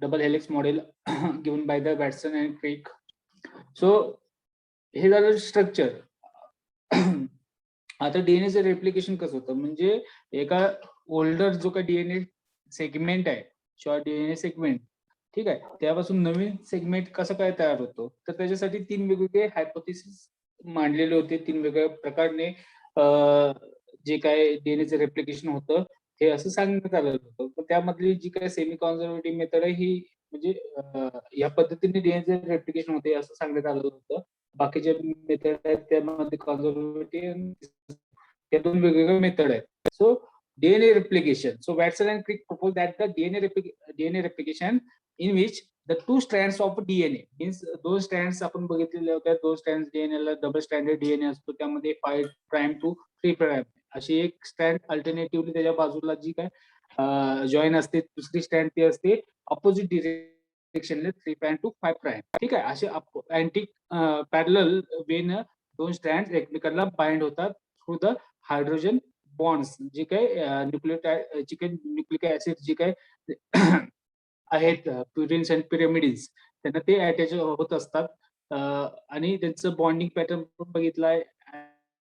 double helix model given by the Watson and Crick. So हे झालं structure. आता डीएनएचं replication कसं होतं, म्हणजे एका ओल्डर जो काही डीएनए सेगमेंट आहे, शॉर्ट डीएनए सेगमेंट, ठीक आहे, त्यापासून नवीन सेगमेंट कसं काय तयार होतो, तर त्याच्यासाठी 3 वेगवेगळे हायपोथेसिस मांडलेले होते. 3 वेगवेगळ्या प्रकारने जे काय डीएनएचं रेप्लिकेशन होतं हे असं सांगण्यात आलेलं होतं. पण त्यामधली जी काही सेमी कॉन्झर्वेटिव्ह मेथड आहे ही म्हणजे या पद्धतीने डीएनएचं रेप्लिकेशन होते असं सांगण्यात आलेलं होतं. बाकीचे मेथड आहेत त्यामध्ये कॉन्झर्वेटिव्ह, त्या 2 वेगवेगळे मेथड आहेत. So DNA replication. So Watson and Crick proposed that the DNA replication in which the 2 strands of DNA means 2 strands आपण बघितलेले होते, 2 strands DNA ला डबल स्टँडर्ड DNA असतो, त्यामध्ये 5 प्राइम टू 3 प्राइम अशी एक स्टँड अल्टरनेटिव्हली त्याच्या बाजूला जी काय जॉईन असते, दुसरी स्टँड ती असते अपोजिट डिरेक्शनला 3 प्राइम टू 5 प्राइम. ठीक आहे, असे अँटी पॅरलल वेन 2 स्टँड एकमेकांना बाइंड होतात थ्रू द हायड्रोजन बॉन्ड्स. जे काही न्यूक्लिक ऍसिड जे काही आहेत प्युरिन्स अँड पिरॅमिडिन्स, त्यांना ते अटॅच होत असतात आणि त्यांचं बॉन्डिंग पॅटर्न पण बघितलाय.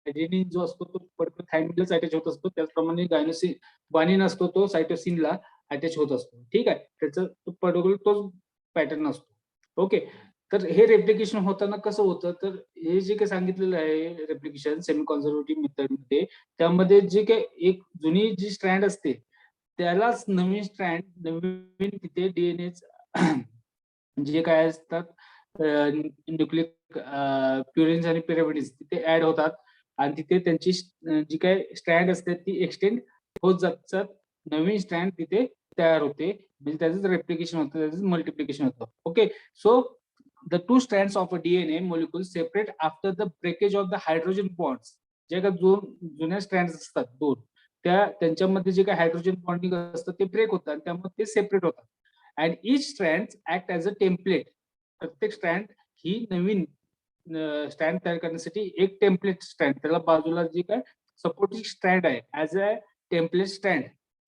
ऍडेनिन जो असतो तो थायमिनलाच अटॅच होत असतो, त्याचप्रमाणे ग्वानिन असतो तो सायटोसिनला अटॅच होत असतो. ठीक आहे, त्याचं पर्टिक्युलर तोच पॅटर्न असतो. ओके, तर हे रेप्लिकेशन होताना कसं होतं, तर हे जे काही सांगितलेलं आहे रेप्लिकेशन सेमी कॉन्झर्वेटिव्ह मेथड मध्ये, त्यामध्ये जे काही एक जुनी जी स्ट्रँड असते त्यालाच नवीन स्ट्रँड, नवीन तिथे डीएनए जे काय असतात न्यूक्लिक प्युरिन्स आणि पिरॅमिड्स तिथे ऍड होतात आणि तिथे त्यांची जी काय स्ट्रँड असते ती एक्सटेंड होत जातात, नवीन स्ट्रँड तिथे तयार होते, म्हणजे त्याचं रेप्लिकेशन होतं, त्याचं मल्टिप्लिकेशन होतं. Okay, so the 2 strands of a DNA molecule separate after the breakage of the hydrogen bonds. जे काही जुन्या स्ट्रँड्स असतात 2, त्यांच्यामध्ये जे काही हायड्रोजन बॉन्डिंग असतं ते ब्रेक होतात, त्यामुळे ते सेपरेट होतात. And each strand act as a template. प्रत्येक स्ट्रँड ही नवीन स्ट्रँड तयार करण्यासाठी एक टेम्पलेट स्ट्रँड, त्याला बाजूला जे काय सपोर्टिंग स्ट्रँड आहे as a template strand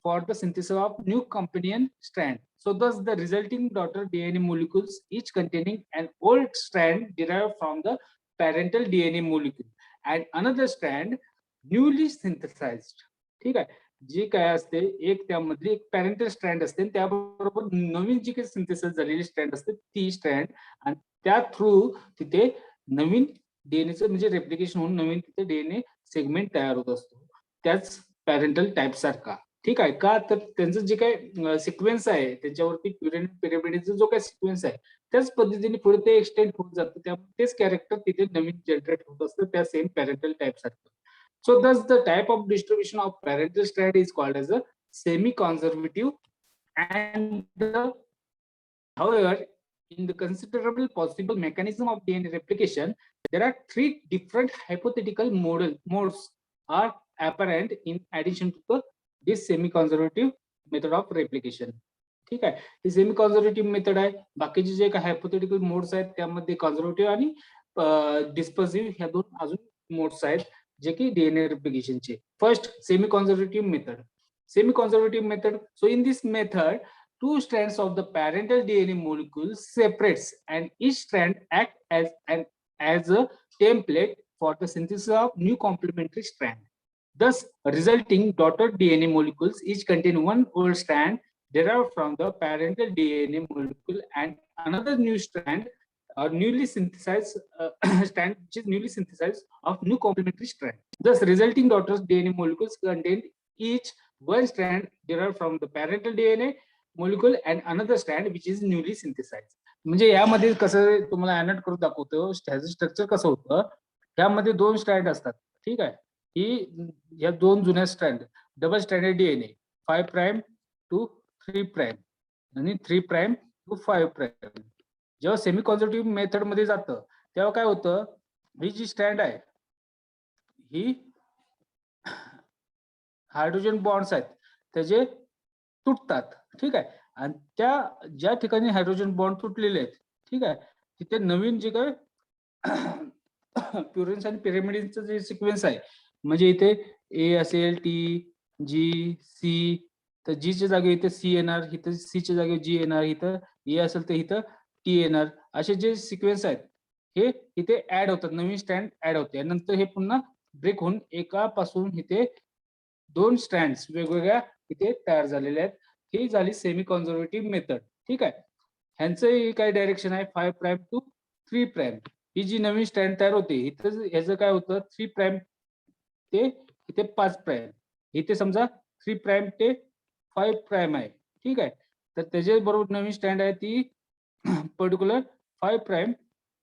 for the synthesis of new companion strand. So thus the resulting daughter DNA molecules each containing an old strand derived from the parental DNA molecule and another strand newly synthesized. ठीक आहे, जी काय असते एक त्यामधली एक parental strand असते, त्याबरोबर नवीन जी काही सिंथेसिस झालेली स्ट्रँड असते ती स्ट्रँड, आणि त्या थ्रू तिथे नवीन डीएनएचं म्हणजे रेप्लिकेशन होऊन नवीन तिथे डीएनए सेगमेंट तयार होत असतो, त्याच पॅरेंटल टाईप सारखा. ठीक आहे का, तर त्यांचं जे काही सिक्वेन्स आहे त्याच्यावरती पिरॅमिडचा जो काही सिक्वेन्स आहे त्याच पद्धतीने पुढे ते एक्सटेंड होत जातं, त्यामुळे तेच कॅरेक्टर तिथे नवीन जनरेट होत असतं त्या सेम पॅरेंटल टाईप सारखं. So thus the type of distribution of parental strand is called as a semi conservative. And however, in the considerable possible mechanism of DNA replication, there are 3 different hypothetical modes are apparent in addition to this semi-conservative method of replication. ठीक आहे, ही semi conservative method आहे. बाकीचे जे काही hypothetical modes आहेत त्यामध्ये conservative आणि डिस्पर्सिव्ह ह्या 2 अजून मोड्स आहेत जे की डीएनए रेप्लिकेशनचे. First, semi conservative method. Semi conservative method. So in this method, 2 strands of the parental DNA molecule separates and each strand acts as a template for the synthesis of new complementary strand. Thus, resulting daughter DNA molecules each contain one old strand derived from the parental DNA molecule and another new strand or newly synthesized strand which is newly synthesized of new complementary strand. Thus, resulting daughter DNA molecules contain each one strand derived from the parental DNA molecule and another strand which is newly synthesized. म्हणजे यामध्ये कसं तुम्हाला ऍनोट करून दाखवतो ह्याचं structure कसं होतं. यामध्ये 2 स्ट्रँड असतात. ठीक आहे, ही या 2 जुन्या strand double standard DNA 5 prime to 3 prime आणि 3 प्राइम टू 5 प्राइम जेव्हा सेमी कॉन्झर्वेटिव्ह मेथड मध्ये जातं तेव्हा काय होतं, ही जी स्ट्रँड आहे ही हायड्रोजन बॉन्ड्स आहेत त्याचे तुटतात. ठीक आहे, आणि त्या ज्या ठिकाणी हायड्रोजन बॉन्ड तुटलेले आहेत, ठीक आहे, तिथे नवीन जे काय प्युरिन्स आणि पिरॅमिडचं जे सिक्वेन्स आहे, म्हणजे इथे ए असेल, टी, जी, सी, तर जी च्या जागी इथे सी येणार, इथे सी च्या जागी जी येणार, इथं E असेल तर इथं T येणार. असे जे सिक्वेन्स आहेत हे इथे ऍड होतात, नवीन स्ट्रँड ऍड होते. नंतर हे पुन्हा ब्रेक होऊन एकापासून इथे 2 स्ट्रँड्स वेगवेगळ्या इथे तयार झालेले आहेत. ही झाली सेमी कॉन्झर्वेटिव्ह मेथड. ठीक आहे. ह्यांचं काय डायरेक्शन आहे 5 प्राइम टू 3 प्राइम. ही जी नवीन स्ट्रँड तयार होते इथं ह्याचं काय होतं 3 प्राइम ते इथे 5 प्राइम. इथे समजा 3 प्राइम ते 5 प्राइम आहे. ठीक आहे. तर त्याच्या बरोबर नवीन स्ट्रँड आहे ती पर्टिक्युलर 5 प्राइम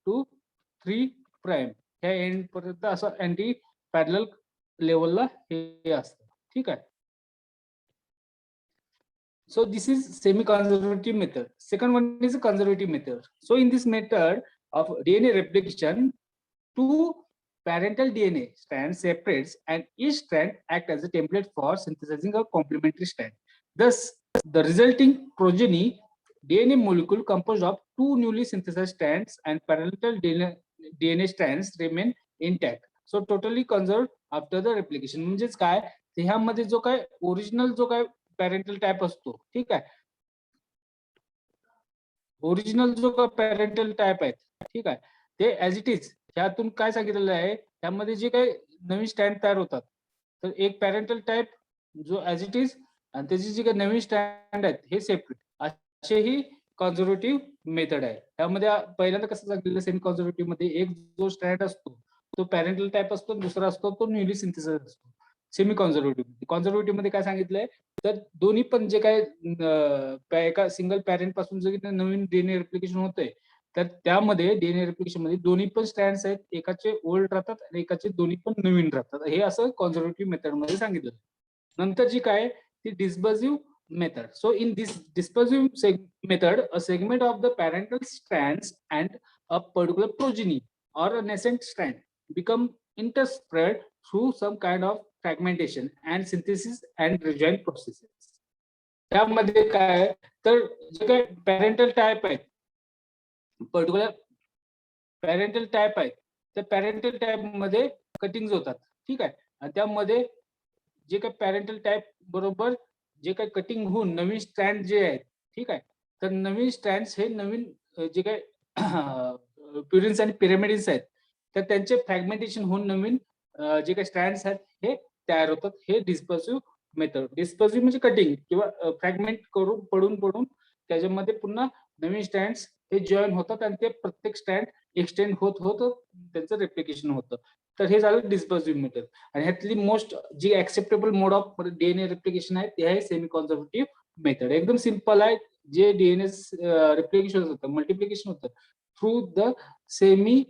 टू 3 प्राइम ह्या एंड पर्यंत असं अँटी पॅरलल लेवलला हे असतं. ठीक आहे. So this is semi-conservative method. Second one is a conservative method. So in this method of DNA replication, two parental DNA strands separates and each strand acts as a template for synthesizing a complementary strand. Thus, the resulting progeny DNA molecule composed of two newly synthesized strands and parental DNA strands remain intact. So totally conserved after the replication. म्हणजेच काय ह्यामध्ये जो काय original जो काय parental type असतो. ठीक आहे. ओरिजिनल जो काय पॅरेंटल टाइप आहे ठीक आहे ते ऍज इट इज ह्यातून काय सांगितलेलं आहे त्यामध्ये जे काही नवीन स्टँड तयार होतात तर एक पॅरेंटल टाइप जो ऍज इट इज आणि त्याची जी काही नवीन स्टँड आहेत हे सेपरेट असे ही कॉन्झर्वेटिव्ह मेथड आहे. त्यामध्ये पहिल्यांदा कसं सांगितलं सेमी कॉन्झर्वेटिव्ह मध्ये एक जो स्टँड असतो तो पॅरेंटल टाइप असतो, दुसरा असतो तो न्यूली सिंथेसाइज असतो. सेमी कॉन्झर्वेटिव्ह मध्ये काय सांगितलंय तर दोन्ही पण जे काय एका सिंगल पॅरेंट पासून जे नवीन डीएनए रेप्लिकेशन होतंय तर त्यामध्ये डीएनए रेप्लिकेशन मध्ये दोन्ही पण स्ट्रँड्स आहेत, एकाचे ओल्ड राहतात आणि एकाचे दोन्ही पण नवीन राहतात. हे असं कॉन्झर्वेटिव्ह मेथड मध्ये सांगितलं. नंतर जी काय ती डिस्पर्सिव्ह method. So in this dispersive method, a segment of the parental strands and a particular progeny or a nascent strand become interspread through some kind of fragmentation and synthesis and rejoin processes. त्यामध्ये काय तर जे काय parental type आहेत particular parental type आहेत त्या parental type मध्ये cutting होतात. ठीक आहे. आणि त्यामध्ये जे काही पॅरेंटल टाइप बरोबर जे काही कटिंग होऊन नवीन स्ट्रँड जे आहेत ठीक आहे तर नवीन स्ट्रँड्स हे नवीन जे काही प्युरिन्स आणि पिरॅमिड्स आहेत तर त्यांचे फ्रॅगमेंटेशन होऊन नवीन जे काही स्ट्रँड्स आहेत हे तयार होतात. हे डिस्पर्सिव्ह मेथड. डिस्पर्सिव्ह म्हणजे कटिंग किंवा फ्रॅगमेंट करून पडून त्याच्यामध्ये पुन्हा नवीन स्ट्रँड्स हे जॉईन होतात आणि ते प्रत्येक स्ट्रँड एक्सटेंड होत त्यांचं रेप्लिकेशन होतं. तर हे झालं डिस्पर्सिव्ह मेथड. आणि ह्यातली मोस्ट जी acceptable mode of DNA replication आहे ते आहे सेमी कॉन्झर्वेटिव्ह मेथड. एकदम सिंपल आहे. जे डीएनए रेप्लिकेशन होतं मल्टिप्लिकेशन होतं थ्रू द सेमी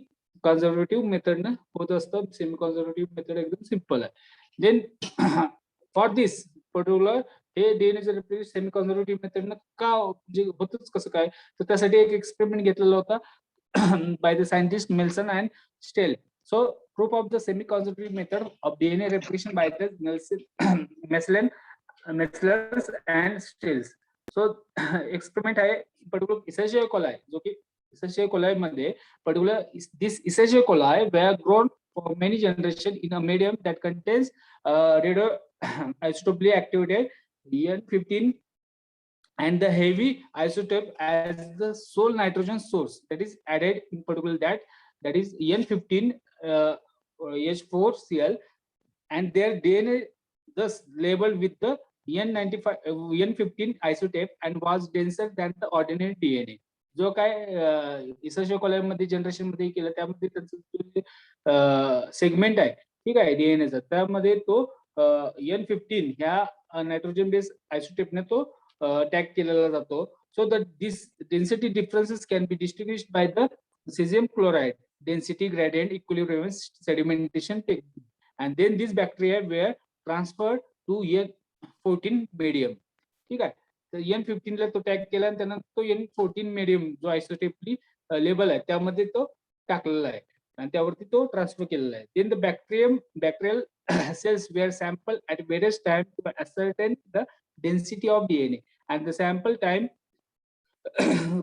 कॉन्झर्वेटिव्ह मेथडनं होत असतं. सेमी कॉन्झर्वेटिव्ह मेथड एकदम सिंपल आहे. देन फॉर दिस पर्टिक्युलर हे डीएनएचं रेप्लिकेशन सेमी कॉन्झर्वेटिव्ह मेथडनं का म्हणजे होतच कसं काय तर त्यासाठी एक एक्सपेरिमेंट घेतलेला होता by the scientist Nelson and Stell. So proof of the semi-conservative method of DNA replication by the Meslers and Stills. So experiment आहे particular Escherichia coli जो की Escherichia coli मध्ये particular this Escherichia coli were grown for many generations in a medium that contains radioisotopically activated EN15 and the heavy isotope as the sole nitrogen source that is added in particular that is En15 H4Cl and their DNA thus labeled with the En95 En15 isotope and was denser than the ordinary DNA. जो काय essential column मध्ये generation मध्ये केलं त्यामध्ये त्यांचं segment आहे ठीक आहे डीएनएचा त्यामध्ये तो N15 ह्या नायट्रोजन बेस आयसोटोपने तो टॅग केलेला जातो. So that this density differences can be distinguished by the cesium chloride density gradient equilibrium sedimentation technique. And then these bacteria were transferred to N14 medium. ठीक आहे. तर N15 ला तो tag केला आणि त्यानंतर तो N14 medium जो आयसोटोपली लेबल आहे त्यामध्ये तो टाकलेला आहे आणि त्यावरती तो ट्रान्सफर केलेला आहे. Then the bacterial cells were sampled at various times to ascertain the density of DNA. And the sample time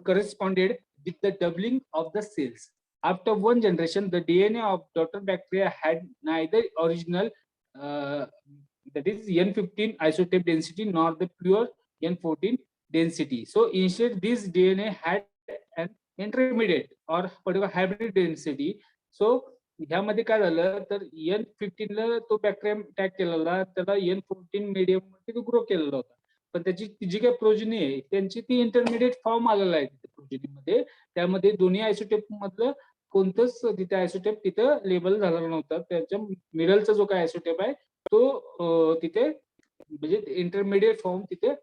corresponded with the doubling of the cells. After one generation, the DNA of daughter bacteria had neither original, that is N15 isotope density, nor the pure N14 density. So instead this DNA had an intermediate or particular hybrid density. So ह्यामध्ये काय झालं तर N15 ला तो bacterium tag केलेला, त्याला N14 medium मध्ये grow केलेला होता. पण त्याची जी काही प्रोजनी आहे त्यांची ती इंटरमिडिएट फॉर्म आलेला आहे तिथे प्रोजनीमध्ये. त्यामध्ये दोन्ही आयसोटेप मधलं कोणतंच तिथे आयसोटेप तिथं लेबल झालेला नव्हता. त्याच्या मिडलचा जो काय आयसोटेप आहे तो तिथे म्हणजे इंटरमिडिएट फॉर्म तिथे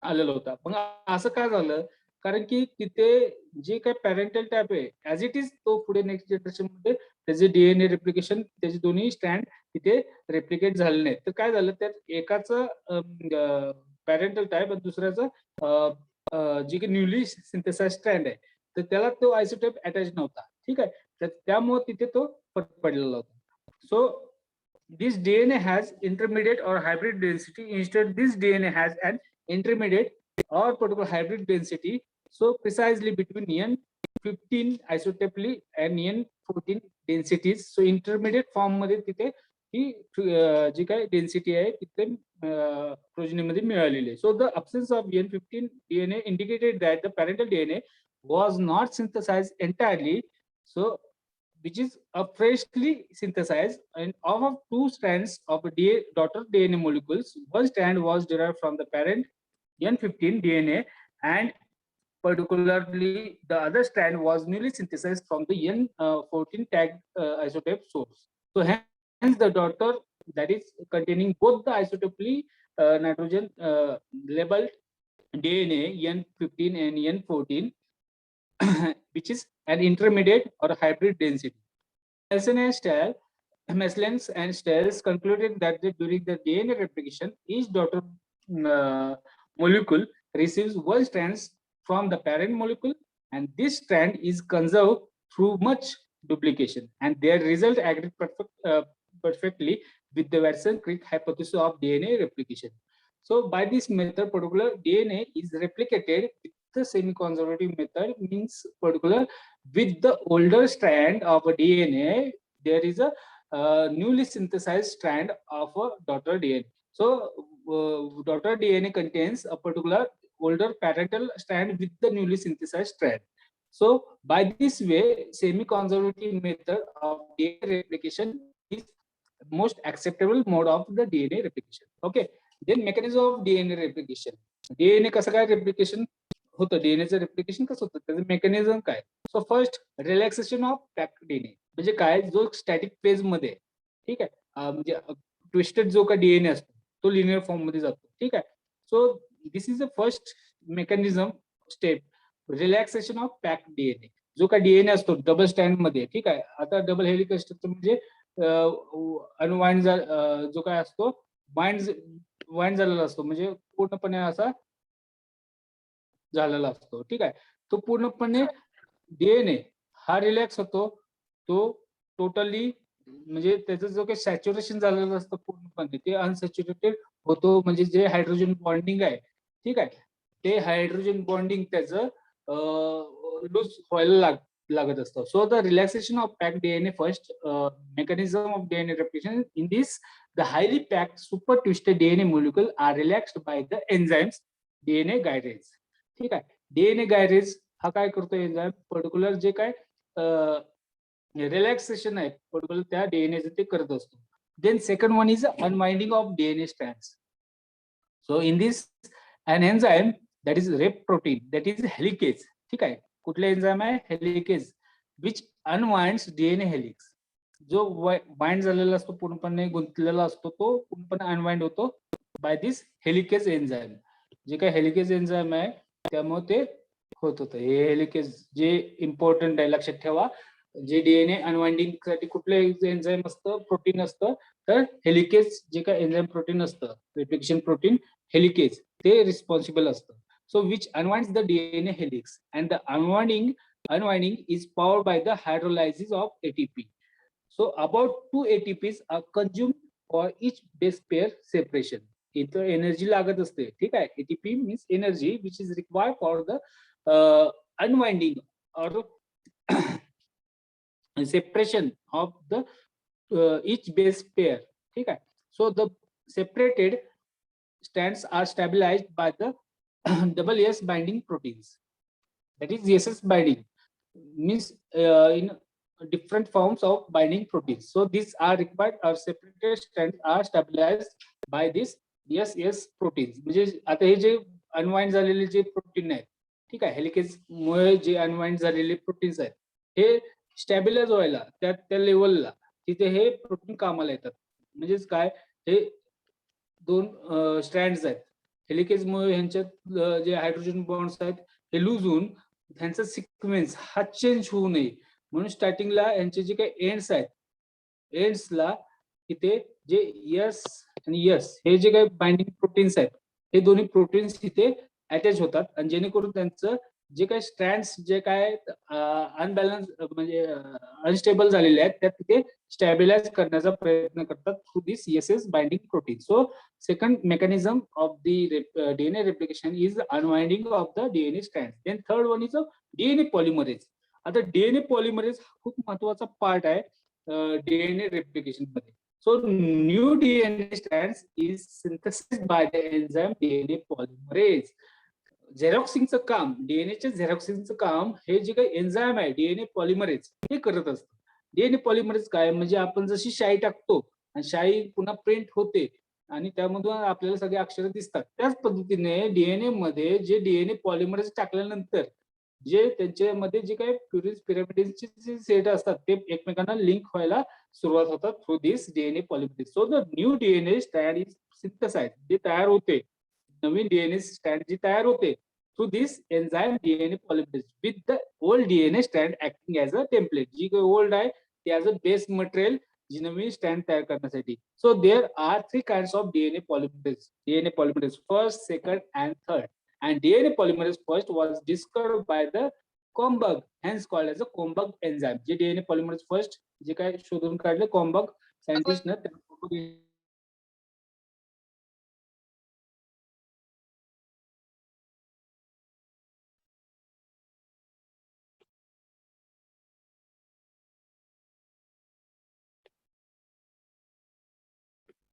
आलेला होता. मग असं काय झालं कारण की तिथे जे काही पॅरेंटल टॅप आहे ऍज इट इज तो पुढे नेक्स्ट जनरेशन मध्ये त्याचे डीएनए रेप्लिकेशन त्याचे दोन्ही स्ट्रँड तिथे रेप्लिकेट झाले नाहीत. तर काय झालं त्यात एकाचं पॅरेंटल टाईप आणि दुसऱ्याचं जे काही न्यूली सिंथेसाइज स्ट्रँड आहे तर त्याला तो आयसोटेप अटॅच नव्हता. ठीक आहे. तर त्यामुळे तिथे तो फरक पडलेला होता. So this DNA has intermediate or hybrid density. Instead, this DNA has an intermediate or particular hybrid density. So precisely between N15 isotopically and N14 densities. So intermediate form मध्ये तिथे ही जी काय डेन्सिटी आहे तिथे प्रोजनीमध्ये मिळालेली आहे. So the absence of N15 DNA indicated that the parental DNA was not synthesized entirely. So which is a freshly synthesized and of two strands of daughter DNA molecules. One strand was derived from the parent N15 DNA and particularly the other strand was newly synthesized from the N14 tagged isotope source. So hence the daughter that is containing both the isotopically nitrogen labeled DNA N15 and N14 which is an intermediate or hybrid density. Meslens and Stiles concluded that during the DNA replication, each daughter molecule receives one strand from the parent molecule, and this strand is conserved through much duplication, and their result agreed perfectly with the Watson-Crick hypothesis of DNA replication. So by this method, particular DNA is replicated with the semi-conservative method, means particular with the older strand of a DNA, there is a newly synthesized strand of a daughter DNA. So daughter DNA contains a particular older parental strand with the newly synthesized strand. So by this way, semi-conservative method of DNA replication is most acceptable mode of the DNA replication. Okay. Then mechanism of DNA replication. DNA कसं काय replication होतं, डीएनएचं replication कसं होतं, त्याचं mechanism काय. So first relaxation of packed DNA म्हणजे काय, जो स्टॅटिक फेज मध्ये ठीक आहे म्हणजे ट्विस्टेड जो काय डीएनए असतो तो लिनियर फॉर्म मध्ये जातो. ठीक आहे. So this is the first mechanism step, relaxation of packed DNA. जो काय डीएनए असतो डबल स्टँड मध्ये, ठीक आहे. आता डबल हेलिकल स्ट्रक्चर म्हणजे अनवाइंड जो काय असतो वाइंड झालेला असतो, म्हणजे पूर्णपणे असा झालेला असतो. ठीक आहे. तो पूर्णपणे डीएनए हा रिलॅक्स होतो, तो टोटली म्हणजे त्याचं जो काही सॅच्युरेशन झालेलं असतं पूर्णपणे ते अनसॅच्युरेटेड होतो, म्हणजे जे हायड्रोजन बॉन्डिंग आहे ठीक आहे ते हायड्रोजन बॉन्डिंग त्याचं लूज व्हायला लागत असतं. So the relaxation of packed DNA first mechanism of DNA replication. In this, the highly packed super twisted DNA molecule are relaxed by the enzymes DNA gyrase. ठीक आहे. डीएनए गायरेज हा काय करतो enzyme, particular जे काय relaxation आहे particular त्या डीएनएचं ते करत असतो. Then second one is unwinding of DNA strands. So in this an enzyme that is rep protein that is helicase. ठीक आहे. कुठले एन्झाइम आहे, helicase, which unwinds DNA helix. जो बाइंड झालेला असतो पूर्णपणे गुंतलेला असतो तो पूर्णपणे अनवाइंड होतो बाय दिस हेलिकेज एन्झाइम. जे काही हेलिकेज एन्झाइम आहे त्यामुळे ते होत होतं. हे हेलिकेज जे इम्पॉर्टंट आहे लक्षात ठेवा. जे डीएनए अनवाइंडिंग साठी कुठलं एन्झाइम असतं, प्रोटीन असतं, तर हेलिकेज जे काय एन्झाइम प्रोटीन असतं रेप्लिकेशन प्रोटीन हेलिकेज ते रिस्पॉन्सिबल असतं. So which unwinds the DNA helix and the unwinding is powered by the hydrolysis of ATP. So about 2 ATPs are consumed for each base pair separation. इथं energy लागत असते. ठीक आहे. ATP means energy which is required for the unwinding और separation of the each base pair. ठीक आहे. So the separated strands are stabilized by the double S binding proteins. That is SS binding means in different forms of binding proteins. So these are required or separated strands are stabilized by this SS proteins. म्हणजे आता हे जे unwind झालेले जे protein आहेत, ठीक आहे, helicase मुळे जे अनवाइंड झालेले प्रोटीन्स आहेत, हे स्टॅबिलाइज व्हायला त्या लेवलला तिथे हे प्रोटीन कामाला येतात. म्हणजेच काय, हे दोन स्ट्रँड्स आहेत, हेलिकेज मुळे ह्यांच्यात जे हायड्रोजन बॉन्ड्स आहेत हे लूज होऊन त्यांचा सिक्वेन्स हा चेंज होऊ नये म्हणून स्टार्टिंगला यांचे जे काही एंड्स आहेत, एंड्सला इथे जे यस आणि यस हे जे काही बाइंडिंग प्रोटीन्स आहेत, हे दोन्ही प्रोटीन्स तिथे अटॅच होतात आणि जेणेकरून त्यांचं जे काही स्ट्रँड्स जे काय अनबॅलन्स म्हणजे अनस्टेबल झालेले आहेत, त्या तिथे स्टॅबिलाइज करण्याचा प्रयत्न करतात through this SS binding protein. So second mechanism of the DNA replication is the unwinding of the DNA strands. Then third one is a DNA polymerase. आता DNA polymerase खूप महत्वाचा पार्ट आहे DNA replication मध्ये. So new DNA strands is synthesized by the enzyme DNA polymerase. झेरॉक्सिंगचं काम, डीएनएच्या झेरॉक्सिंगचं काम हे जे काही एन्झाईम आहे डीएनए पॉलिमरेज हे करत असतं. डीएनए पॉलिमरेज काय म्हणजे आपण जशी शाई टाकतो आणि शाई पुन्हा प्रिंट होते आणि त्यामधून आपल्याला सगळे अक्षर दिसतात, त्याच पद्धतीने डीएनए मध्ये जे डीएनए पॉलिमरेज टाकल्यानंतर जे त्यांच्यामध्ये जे काही पिरॅमिडचे जे सेट असतात ते एकमेकांना लिंक व्हायला सुरुवात होतात through this DNA polymerase. So the new DNA strand is synthesized, जे तयार होते नवीन डीएनए स्ट्रँड जी तयार होते through this enzyme DNA polymerase with the old DNA strand acting as a template. जी काही ओल्ड आहे ते ऍज अ बेस मटेरियल जी नवीन स्ट्रँड तयार करण्यासाठी. So there are 3 kinds of DNA polymerase first, second and third. And DNA polymerase first was discovered by the Comberg, hence called as a Comberg enzyme. जे DNA polymerase first जे काय शोधून काढले Comberg scientist ने.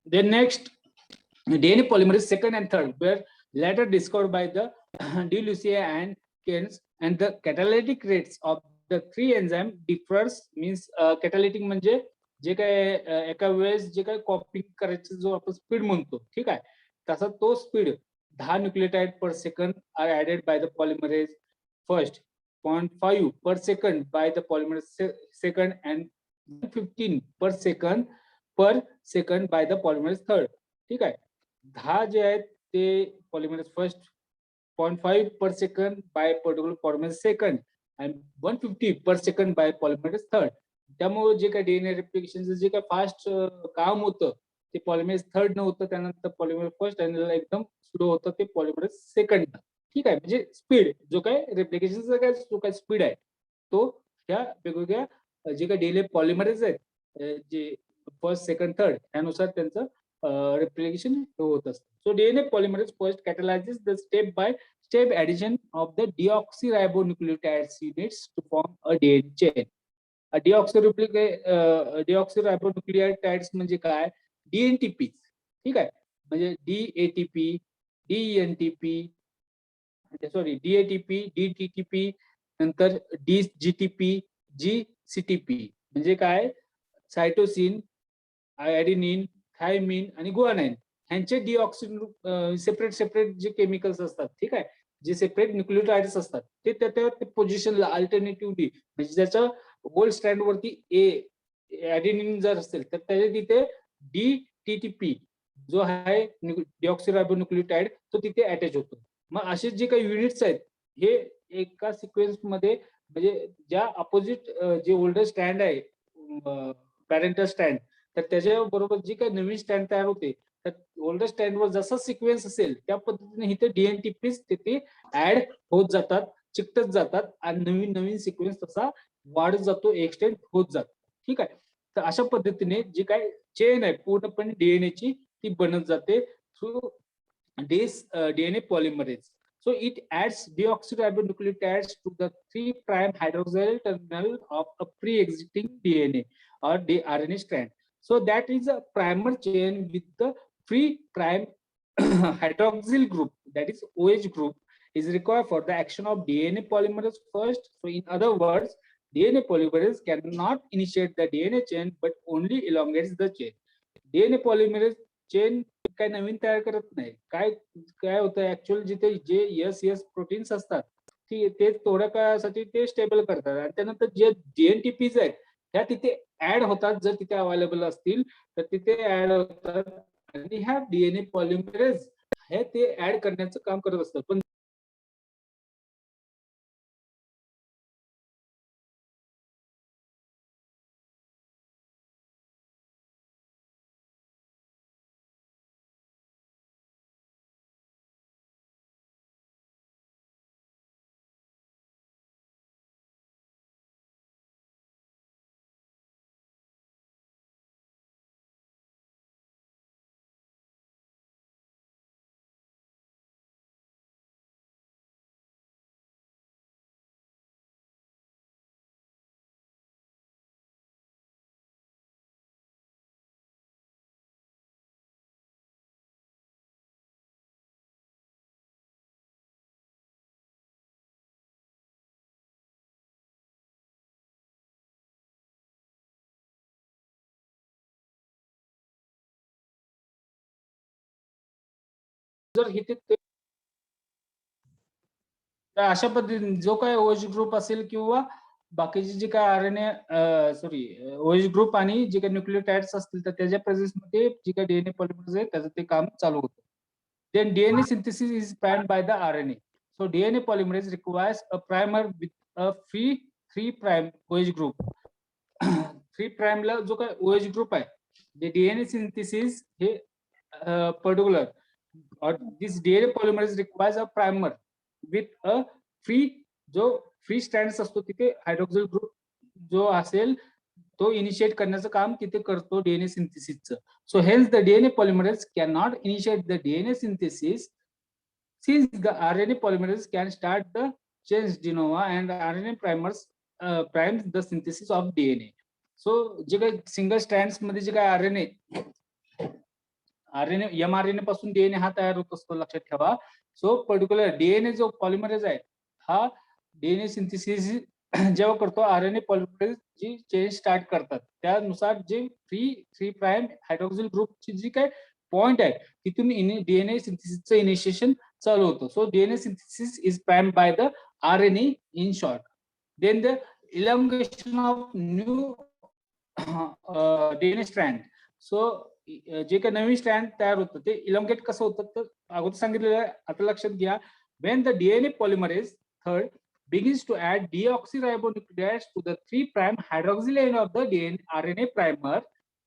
Then next, DNA polymerase second and third were later discovered by the De Lucia and Keynes, and the catalytic rates of the three enzyme differs. Means catalytic म्हणजे जे काय एका वेळेस जे काय कॉपी करायचं जो आपण स्पीड म्हणतो, ठीक आहे, तसा तो speed 10 nucleotide per second are added by the polymerase first, 0.5 per second by the polymerase second, and 15 per second by the polymerase third. ठीक आहे, 10 जे आहेत ते polymerase first, 0.5 per second by polymerase second, and 150 per second by polymerase third. त्यामुळे जे काही DNA रेप्लिकेशनचं जे काही फास्ट काम होतं ते पॉलिमरेज थर्ड न होतं, त्यानंतर पॉलिमरेज फर्स्ट आणि एकदम स्लो होतं ते पॉलिमरेज सेकंड. ठीक आहे, म्हणजे स्पीड जो काय रेप्लिकेशनचा काय जो काय स्पीड आहे तो त्या वेगवेगळ्या जे काही डीएनए पॉलिमरेज आहेत जे फर्स्ट, सेकंड, थर्ड त्यानुसार त्यांचं replication होत असतं. So DNA polymerase first catalyzes the step by step addition of the deoxyribonucleotides units to form a DNA chain. deoxyribonucleotides म्हणजे काय, DNTP, ठीक आहे, म्हणजे DATP, DNTP, DATP, DTTP, नंतर DGTP, GCTP म्हणजे काय, सायटोसिन, ॲडेनिन, थायमिन आणि गुआनाइन ह्यांचे डिऑक्सी सेपरेट जे केमिकल्स असतात, ठीक आहे, जे सेपरेट न्यूक्लियोटाइड्स असतात ते त्या पोझिशनला अल्टरनेटिव्हली म्हणजे ज्याच्या गोल्ड स्टँड वरती ॲडेनिन जर असेल तर त्याच्या तिथे DTTP जो आहे डिऑक्सिरायबोन्यूक्लियोटाइड तो तिथे अटॅच होतो. मग असे जे काही युनिट्स आहेत हे एका सिक्वेन्स मध्ये म्हणजे ज्या अपोजिट जे ओल्डर स्टँड आहे पॅरेंटल स्टँड तर त्याच्या बरोबर जी काही नवीन स्टँड तयार होते तर ओल्डर स्टँडवर जसा सिक्वेन्स असेल त्या पद्धतीने इथे DNTPs तिथे ऍड होत जातात, चिकटत जातात आणि नवीन नवीन सिक्वेन्स तसा वाढत जातो, एक्सटेंड होत जातो. ठीक आहे, तर अशा पद्धतीने जी काय चेन आहे पूर्णपणे डीएनएची ती बनत जाते through this DNA polymerase. So it adds deoxyribonucleotides to the 3' hydroxyl terminal of a pre-existing DNA or the RNA strand. So that is a primer chain with the 3' hydroxyl group, that is OH group, is required for the action of DNA polymerase first. So in other words, DNA polymerase cannot initiate the DNA chain but only elongates the chain. DNA polymerase chain काय नवीन तयार करत नाही. काय होतं actual जिथे जे S proteins असतात ते थोड्या काळासाठी ते स्टेबल करतात आणि त्यानंतर जे DNTPs आहेत त्या तिथे ऍड होतात. जर तिथे अवेलेबल असतील तर तिथे ऍड होतात आणि ह्या DNA पॉलिमरेज हे ते ऍड करण्याचं काम करत असतात. पण जर इथे अशा पद्धतीने जो काय ओएच ग्रुप असेल किंवा बाकीचे जे काय ओएच ग्रुप आणि जे काही न्यूक्लियोटाइड्स असतील तर त्याच्या प्रेझेन्स मध्ये जे काही डीएनए पॉलिमरेज आहे त्याचं ते काम चालू होतं. Then DNA synthesis is primed by the RNA. So DNA polymerase requires a primer with a free 3' OH group. 3' ला जो काय OH ग्रुप आहे, the DNA synthesis हे particular or this DNA polymerase requires a primer with a free जो free strands असतो तिथे hydroxyl group जो असेल तो इनिशिएट करण्याचं काम तिथे करतो DNA सिंथेसिसचं. So hence the DNA polymerase cannot initiate the DNA synthesis since the RNA polymerase can start the change de novo and RNA primes the synthesis of DNA. So जे काही single strands मध्ये जे काही RNA mRNA पासून DNA हा तयार होत असतो लक्षात ठेवा. सो पर्टिक्युलर डीएनए जो पॉलिमरेज आहे हा डीएनए सिंथेसिस जेव्हा करतो आरएनए पॉलिमरेज जी चेन स्टार्ट करतात त्यानुसार जे थ्री प्राइम हायड्रोक्सिल ग्रुपची जी काय पॉइंट आहे तिथून डीएनए सिंथेसिसचं इनिशिएशन चालू होतं. So DNA synthesis is primed by the RNA in short. Then the elongation of new DNA strand. So जे काही नवीन स्ट्रँड तयार होतं ते इलॉंगेट कसं होतं तर अगोदर सांगितलेलं आहे. आता लक्षात घ्या, when the DNA polymerase third begins to add deoxyribonucleotides to the 3' hydroxyl end of the RNA primer,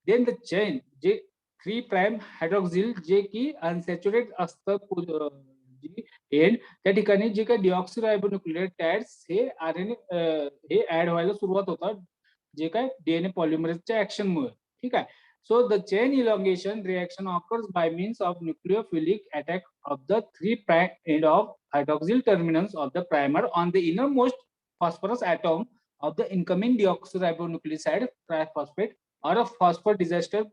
then the chain जे 3' hydroxyl जे की अनसॅच्युरेट असतं एंड त्या ठिकाणी जे काही डिऑक्सिरायबोन्यूक्लियोटाइड्स हे आरएनए हे ऍड व्हायला सुरुवात होतात जे काय डीएनए पॉलिमरेजच्या ऍक्शनमुळे. ठीक आहे. So the chain elongation reaction occurs by means of nucleophilic attack of the 3' end of hydroxyl terminus of the primer on the innermost phosphorus atom of the incoming deoxyribonucleoside triphosphate, or a phosphor diester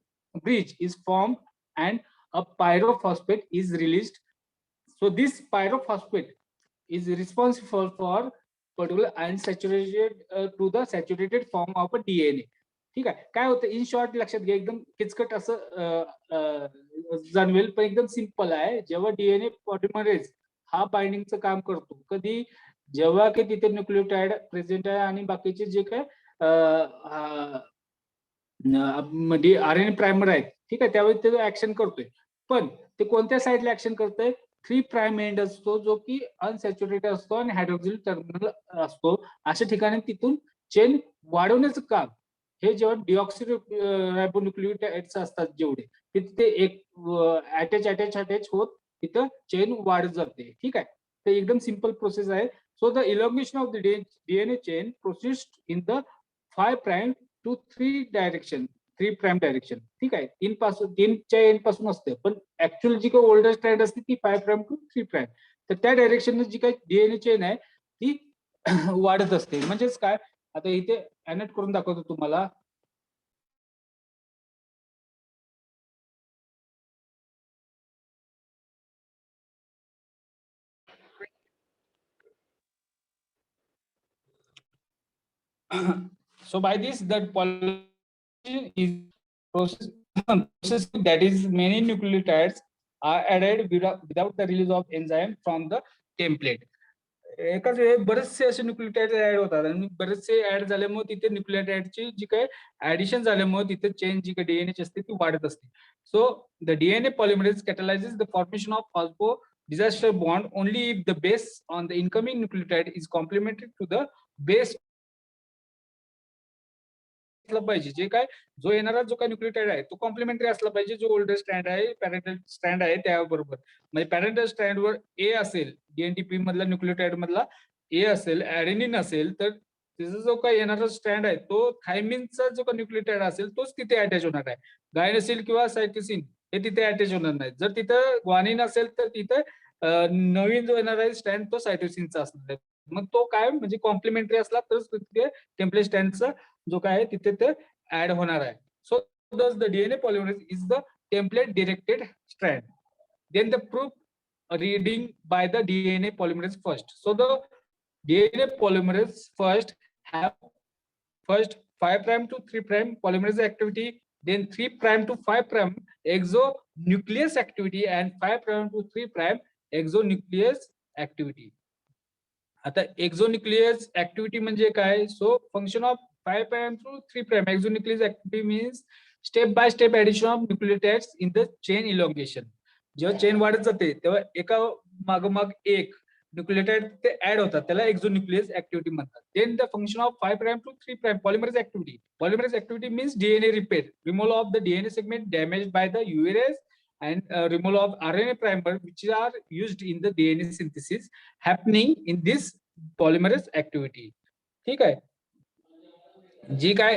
bridge is formed and a pyrophosphate is released. So this pyrophosphate is responsible for particular unsaturated to the saturated form of a DNA. ठीक आहे. काय होतं in short लक्षात घ्या, एकदम किचकट असं जाणवेल पण एकदम सिंपल आहे. जेव्हा डीएनए पॉलिमरेज हा बाइंडिंगचं काम करतो कधी जेव्हा की तिथे न्यूक्लियोटाइड प्रेझेंट आहे आणि बाकीचे जे काय आरएनए प्रायमर आहेत ठीक आहे त्यावेळी ते ऍक्शन करतोय. पण ते कोणत्या साईडला ऍक्शन करतोय 3' एंड असतो जो की अनसॅच्युरेटेड असतो आणि हायड्रोक्सिल टर्मिनल असतो. अशा ठिकाणी तिथून चेन वाढवण्याचं काम हे जेव्हा डिऑक्सिरायबोन्यूक्लियोटाइड्स असतात जेवढे तिथे एक अटॅच होत तिथं चेन वाढत जाते. ठीक आहे. तर एकदम सिंपल प्रोसेस आहे. So the elongation of the DNA chain proceeds in the 5' to 3 direction 3' direction. ठीक आहे. तीनच्या एंड पासून असते पण ऍक्च्युअल जी काही ओल्डर स्ट्रँड असते ती 5' टू 3'. तर त्या डायरेक्शन जी काही डीएनए चेन आहे ती वाढत असते. म्हणजेच काय आता इथे अॅनेट करून दाखवतो तुम्हाला. So by this, the polymerization is process that is many nucleotides are added without the release of enzyme from the template. एकाच वेळी बरेचसे असे न्यूक्लियोटाइड ऍड होतात आणि बरेचसे ऍड झाल्यामुळे तिथे न्यूक्लियोटाइडची जी काही ऍडिशन झाल्यामुळे तिथे चेन जी काही डीएनए ची असते ती वाढत असते. So the DNA polymerase catalyses the formation of phospho diester bond only if the base on the incoming nucleotide is complemented to the base असला पाहिजे. जे काय जो येणारा जो काय न्यूक्लियोटाइड आहे तो कॉम्प्लिमेंटरी असला पाहिजे. जो ओल्डर स्ट्रँड आहे पॅरेंटल स्ट्रँड आहे त्याबरोबर. म्हणजे पॅरेंटल स्ट्रँड वर ए असेल, डीएनटीपी मधला न्यूक्लियोटाइड मधला ए असेल, ऍडेनिन असेल, तर त्याचा जो काय येणारा स्ट्रँड आहे तो थायमिनचा जो काय न्यूक्लियोटाइड असेल तोच तिथे अटॅच होणार आहे. गायनोसिल किंवा सायटोसिन हे तिथे अटॅच होणार नाही. जर तिथं ग्वानिन असेल तर तिथं नवीन जो येणार आहे स्ट्रँड तो सायटोसिनचा असणार आहे. मग तो काय म्हणजे कॉम्प्लिमेंटरी असला तरच तिथे टेम्पलेट स्ट्रँडचा जो काय आहे तिथे ते ऍड होणार आहे. So thus the DNA polymerase is the template directed strand. Then the proof reading by the DNA polymerase first. So the DNA polymerase first have first 5 prime to 3 prime polymerase activity, then 3 prime to 5 prime exonuclease activity and 5 prime to 3 prime exonuclease activity. आता एक्झोन्यूक्लियस activity म्हणजे काय? So function of 5 prime to 3 prime exonuclease activity means step by step addition of nucleotides in the chain elongation. जेव्हा chain वाढत जाते तेव्हा एका मागोमाग एक न्यूक्लियोटाइड ते ऍड होतात, त्याला एक्झोन्यूक्लियस ऍक्टिव्हिटी म्हणतात. Then the function of 5 prime to 3 prime polymerase activity. Polymerase activity means DNA repair, removal of the DNA segment damaged by the URS and removal of RNA primer which are used in the DNA synthesis happening in this polymerase activity. ठीक आहे. जी काय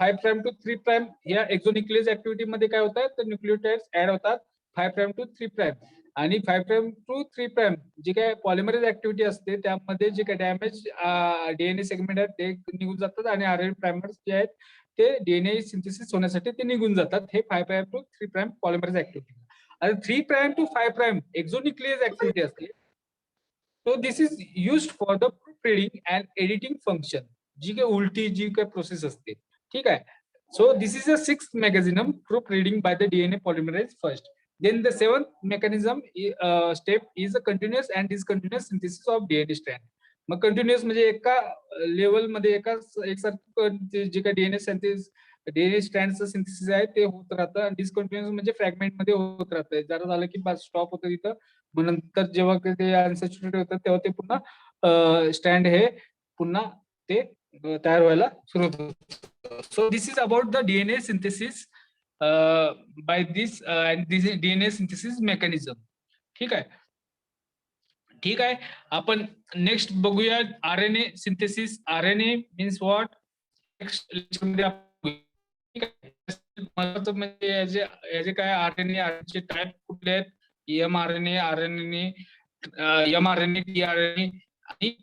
5 prime to 3 prime या एक्झोन्यूक्लियस activity मध्ये काय होतात तर nucleotides add होतात 5 prime to 3 prime आणि 5 प्राइम टू 3 प्राइम जी काय पॉलिमरेज ऍक्टिव्हिटी असते त्यामध्ये जे काय डॅमेज डीएनए सेगमेंट आहेत ते निघून जातात आणि आरएनए प्राइमर्स जे आहेत ते डीएनए सिंथेसिस होण्यासाठी ते निघून जातात. हे 5 prime to 3 prime polymerase activity. आणि 3 prime to 5 prime exonuclease activity असते. So this is used for the proofreading and editing function. जी काय उलटी जी काय प्रोसेस असते. ठीक आहे. So this is a sixth mechanism, proofreading by the DNA polymerase first. Then the seventh mechanism step is a continuous and discontinuous synthesis of DNA strand. मग continuous म्हणजे एका level मध्ये एका एकसारखं जे काही डीएनए स्ट्रँडचं सिंथेसिस आहे ते होत राहतं आणि डिस्कंटिन्युअस म्हणजे फ्रॅगमेंट मध्ये होत राहतं. जरा झालं की बस स्टॉप होतं तिथं. मग नंतर जेव्हा ते अनसॅच्युरेटेड होतात तेव्हा ते पुन्हा स्टँड हे पुन्हा ते तयार व्हायला सुरू होतं. So this is about the DNA synthesis by this and this DNA synthesis mechanism. ठीक आहे. ठीक आहे. आपण नेक्स्ट बघूया RNA synthesis. RNA means what. Next महत्वाचं म्हणजे याचे काय आरएनए टाईप कुठले आहेत? एमआरएनए, आरएनए, एमआरएनए, टीआरएनए आणि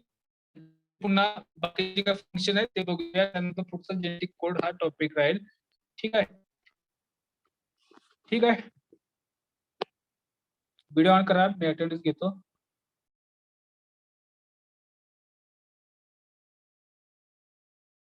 पुन्हा बाकीचे काय फंक्शन आहेत ते बघूया. त्यानंतर पुढचा जेनेटिक कोड हा टॉपिक राहील. ठीक आहे. ठीक आहे. व्हिडिओ ऑन करा, मी अटेंडन्स घेतो.